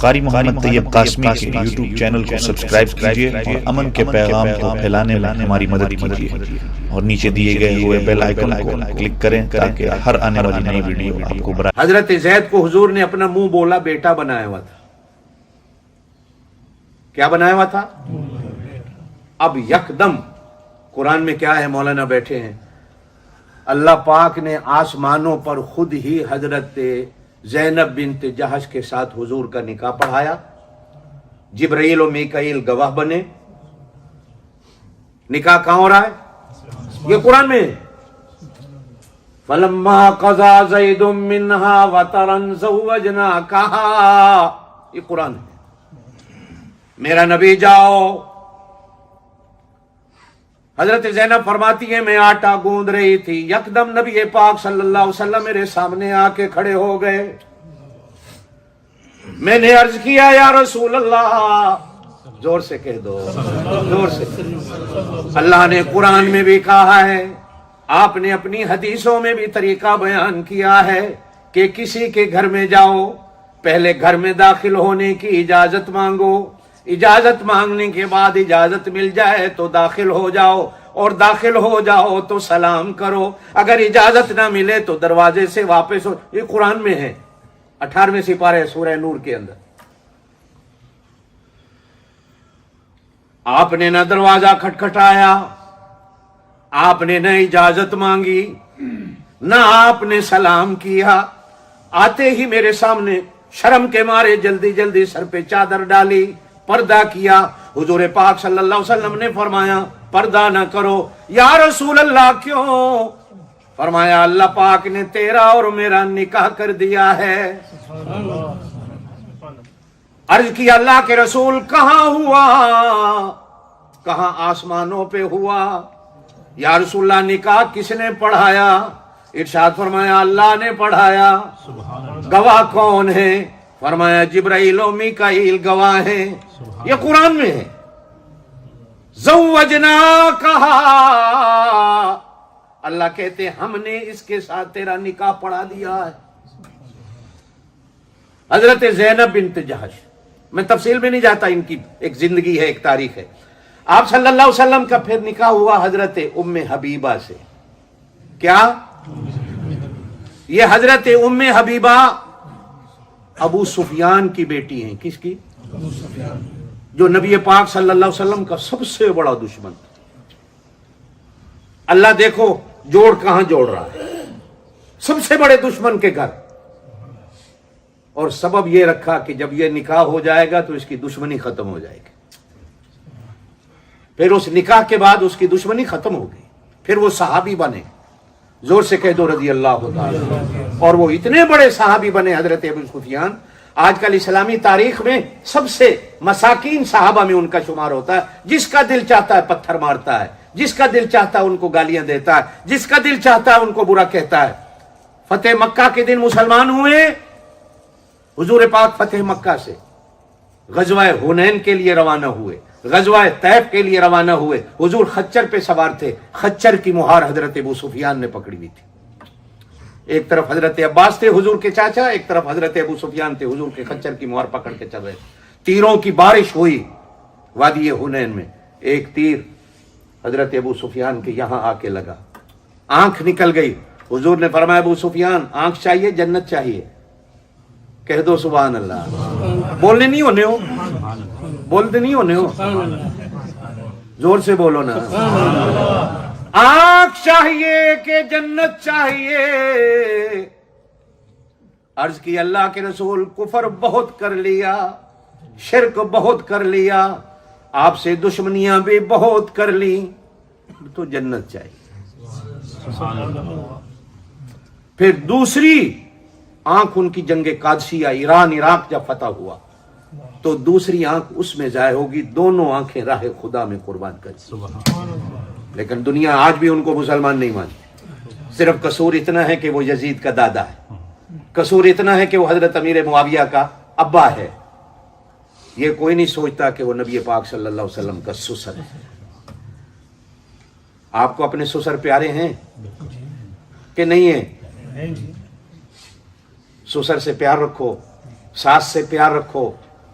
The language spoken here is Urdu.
قاری محمد طیب قاسمی کے یوٹیوب چینل کو سبسکرائب کیجیے اور امن کے پیغام کو پھیلانے میں ہماری مدد کیجیے اور نیچے دیے گئے ہوئے بیل آئیکن کو کلک کریں تاکہ ہر آنے والی نئی ویڈیو آپ کو برائے۔ حضرت زید کو حضور نے اپنا منہ بولا بیٹا بنایا ہوا تھا۔ کیا بنایا ہوا تھا؟ اب یکدم قرآن میں کیا ہے، مولانا بیٹھے ہیں، اللہ پاک نے آسمانوں پر خود ہی حضرت زینب بنت جہش کے ساتھ حضور کا نکاح پڑھایا، جبرائیل و میکائیل گواہ بنے۔ نکاح کہاں ہو رہا ہے؟ یہ قرآن میں فَلَمَّا قَضَى زَيْدٌ مِّنْهَا وَطَرًا زَوَّجْنَاكَهَا، یہ قرآن ہے۔ میرا نبی جاؤ، حضرت زینب فرماتی ہے میں آٹا گوندھ رہی تھی، یکدم نبی پاک صلی اللہ علیہ وسلم میرے سامنے آ کے کھڑے ہو گئے۔ میں نے عرض کیا یا رسول اللہ، زور سے کہہ دو، زور سے۔ اللہ نے قرآن میں بھی کہا ہے، آپ نے اپنی حدیثوں میں بھی طریقہ بیان کیا ہے کہ کسی کے گھر میں جاؤ، پہلے گھر میں داخل ہونے کی اجازت مانگو، اجازت مانگنے کے بعد اجازت مل جائے تو داخل ہو جاؤ، اور داخل ہو جاؤ تو سلام کرو، اگر اجازت نہ ملے تو دروازے سے واپس ہو۔ یہ قرآن میں ہے، 18ویں سپارہ سورہ نور کے اندر۔ آپ نے نہ دروازہ کھٹکھٹایا، آپ نے نہ اجازت مانگی، نہ آپ نے سلام کیا، آتے ہی میرے سامنے شرم کے مارے جلدی جلدی سر پہ چادر ڈالی، پردہ کیا۔ حضور پاک صلی اللہ علیہ وسلم نے فرمایا پردہ نہ کرو۔ یا رسول اللہ کیوں؟ فرمایا اللہ پاک نے تیرا اور میرا نکاح کر دیا ہے۔ عرض کیا اللہ کے رسول کہاں ہوا؟ کہاں؟ آسمانوں پہ ہوا۔ یا رسول اللہ نکاح کس نے پڑھایا؟ ارشاد فرمایا اللہ نے پڑھایا۔ گواہ کون ہے؟ فرمایا جبرائیل و میکائیل گواہ ہیں۔ یہ قرآن میں ہے۔ زوجنا کہا، اللہ کہتے ہم نے اس کے ساتھ تیرا نکاح پڑھا دیا ہے۔ حضرت زینب بنت جہش، میں تفصیل میں نہیں جاتا، ان کی ایک زندگی ہے، ایک تاریخ ہے۔ آپ صلی اللہ علیہ وسلم کا پھر نکاح ہوا حضرت ام حبیبہ سے۔ کیا؟ یہ حضرت ام حبیبہ ابو سفیان کی بیٹی ہیں۔ کس کی؟ ابو سفیان، جو نبی پاک صلی اللہ علیہ وسلم کا سب سے بڑا دشمن تھا۔ اللہ دیکھو جوڑ کہاں جوڑ رہا ہے، سب سے بڑے دشمن کے گھر، اور سبب یہ رکھا کہ جب یہ نکاح ہو جائے گا تو اس کی دشمنی ختم ہو جائے گی۔ پھر اس نکاح کے بعد اس کی دشمنی ختم ہو گئی، پھر وہ صحابی بنے، زور سے کہہ دو رضی اللہ تعالی، اور وہ اتنے بڑے صحابی بنے حضرت ابو سفیان۔ آج کل اسلامی تاریخ میں سب سے مساکین صحابہ میں ان کا شمار ہوتا ہے۔ جس کا دل چاہتا ہے پتھر مارتا ہے، جس کا دل چاہتا ہے ان کو گالیاں دیتا ہے، جس کا دل چاہتا ہے ان کو برا کہتا ہے۔ فتح مکہ کے دن مسلمان ہوئے، حضور پاک فتح مکہ سے غزوہ حنین کے لیے روانہ ہوئے، غزوہ طیف کے لیے روانہ ہوئے۔ حضور خچر پہ سوار تھے، خچر کی مہار حضرت ابو سفیان نے پکڑی ہوئی تھی۔ ایک طرف حضرت عباس تھے حضور کے چاچا، ایک طرف حضرت ابو سفیان تھے، حضور کے خچر کی مہار پکڑ کے چل رہے تھے۔ تیروں کی بارش ہوئی وادی حنین میں، ایک تیر حضرت ابو سفیان کے یہاں آ کے لگا، آنکھ نکل گئی۔ حضور نے فرمایا ابو سفیان آنکھ چاہیے جنت چاہیے؟ کہہ دو سبحان اللہ۔ بولنے نہیں ہونے ہو، بولتے نہیں ہونے ہو، زور سے بولو نا۔ آنکھ چاہیے کہ جنت چاہیے؟ عرض کی اللہ کے رسول کفر بہت کر لیا، شرک بہت کر لیا، آپ سے دشمنیاں بھی بہت کر لی، تو جنت چاہیے۔ پھر دوسری آنکھ ان کی جنگ قادسیہ، ایران عراق جب فتح ہوا تو دوسری آنکھ اس میں ضائع ہوگی، دونوں آنکھیں راہ خدا میں قربان کر۔ لیکن دنیا آج بھی ان کو مسلمان نہیں مانتی۔ صرف قصور اتنا ہے کہ وہ یزید کا دادا ہے، قصور اتنا ہے کہ وہ حضرت امیر معاویہ کا ابا ہے، یہ کوئی نہیں سوچتا کہ وہ نبی پاک صلی اللہ علیہ وسلم کا سسر ہے۔ آپ کو اپنے سسر پیارے ہیں کہ نہیں ہیں؟ سسر سے پیار رکھو، ساس سے پیار رکھو،